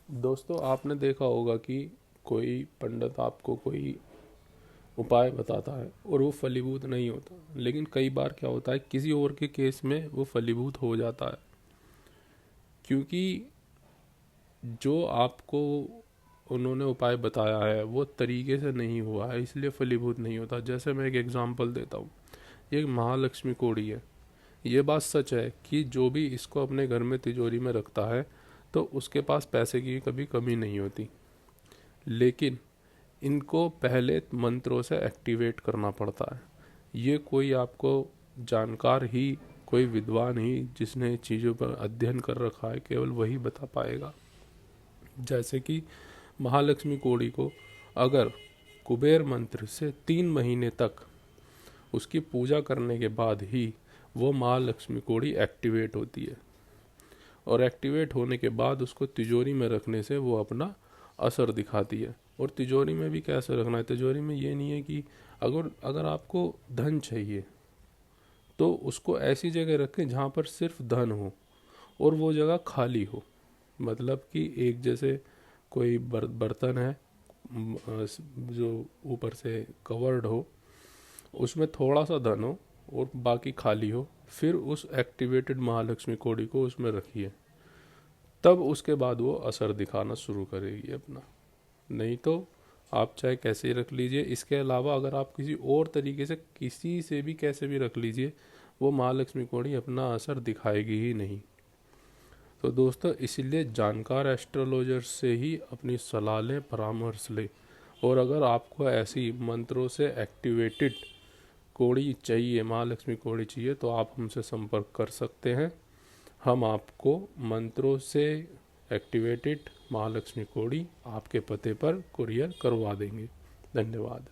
दोस्तों, आपने देखा होगा कि कोई पंडित आपको कोई उपाय बताता है और वो फलीभूत नहीं होता, लेकिन कई बार क्या होता है किसी और के केस में वो फलीभूत हो जाता है। क्योंकि जो आपको उन्होंने उपाय बताया है वो तरीके से नहीं हुआ है, इसलिए फलीभूत नहीं होता। जैसे मैं एक एग्जांपल देता हूँ। ये एक महालक्ष्मी कोड़ी है। ये बात सच है कि जो भी इसको अपने घर में तिजोरी में रखता है तो उसके पास पैसे की कभी कमी नहीं होती। लेकिन इनको पहले मंत्रों से एक्टिवेट करना पड़ता है। ये कोई आपको जानकार ही, कोई विद्वान ही जिसने चीज़ों पर अध्ययन कर रखा है केवल वही बता पाएगा। जैसे कि महालक्ष्मी कोड़ी को अगर कुबेर मंत्र से 3 महीने तक उसकी पूजा करने के बाद ही वो महालक्ष्मी कोड़ी एक्टिवेट होती है, और एक्टिवेट होने के बाद उसको तिजोरी में रखने से वो अपना असर दिखाती है। और तिजोरी में भी कैसे रखना है, तिजोरी में ये नहीं है कि अगर अगर आपको धन चाहिए तो उसको ऐसी जगह रखें जहाँ पर सिर्फ धन हो और वो जगह खाली हो। मतलब कि एक जैसे कोई बर्तन है जो ऊपर से कवर्ड हो, उसमें थोड़ा सा धन हो और बाकी खाली हो, फिर उस एक्टिवेटेड महालक्ष्मी कोड़ी को उसमें रखिए। तब उसके बाद वो असर दिखाना शुरू करेगी अपना। नहीं तो आप चाहे कैसे ही रख लीजिए। इसके अलावा अगर आप किसी और तरीके से किसी से भी कैसे भी रख लीजिए, वो महालक्ष्मी कोड़ी अपना असर दिखाएगी ही नहीं। तो दोस्तों, इसीलिए जानकार एस्ट्रोलॉजर से ही अपनी सलाह लें, परामर्श लें। और अगर आपको ऐसी मंत्रों से एक्टिवेटेड कोड़ी चाहिए, महालक्ष्मी कोड़ी चाहिए, तो आप हमसे संपर्क कर सकते हैं। हम आपको मंत्रों से एक्टिवेटेड महालक्ष्मी कोड़ी आपके पते पर कुरियर करवा देंगे। धन्यवाद।